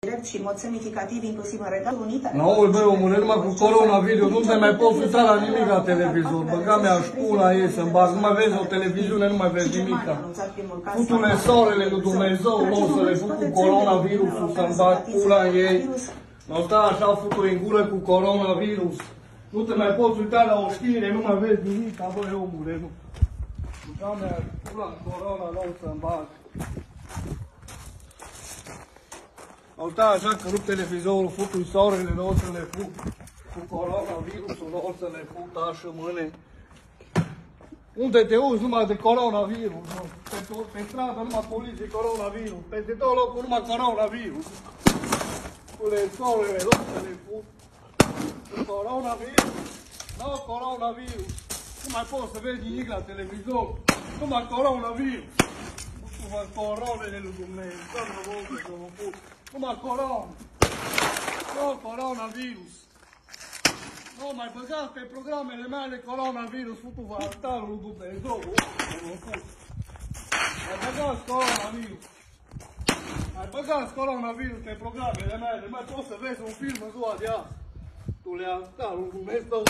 drept și în mod semnificativ, inclusiv în Regatul Unit. N-auzi, băi, omule, numai cu coronavirus, nu te mai poți uita la nimic la televizor. Băga mea șpula ei să-mi bag, nu mai vezi o televiziune, nu mai vezi nimica. Futule soarele lui Dumnezeu, nu o să le fut cu coronavirusul, să-mi bag pula în ei. Nu sta așa futuri în gură cu coronavirus. Nu te mai poți uita la o știre, nu mai vezi nimica, băi, omule, nu. Băga mea pula în corona, nu o să-mi bag. Au stat așa că rup televizorul, futui soarele, nu o să le fut cu coronavirusul, nu o să le fut așa mâine. Unde te uzi numai de coronavirus, nu? Pe stradă numai poliție coronavirus, peste două locuri numai coronavirus. Pune soarele, nu o să le fut cu coronavirus, nu coronavirus. Nu mai poți să vezi nimic la televizor, numai coronavirus. Numai coronele lui Dumnezeu, doamnă vorbă să mă put. Numai corona. Nu, coronavirus. Nu, mai băgați pe programele mele coronavirus, futu-vă altarul lui Dumnezeu. Mai băgați coronavirus. Mai băgați coronavirus pe programele mele. Mai poți să vezi un film în ziua de azi. Tu le altarul lui Dumnezeu.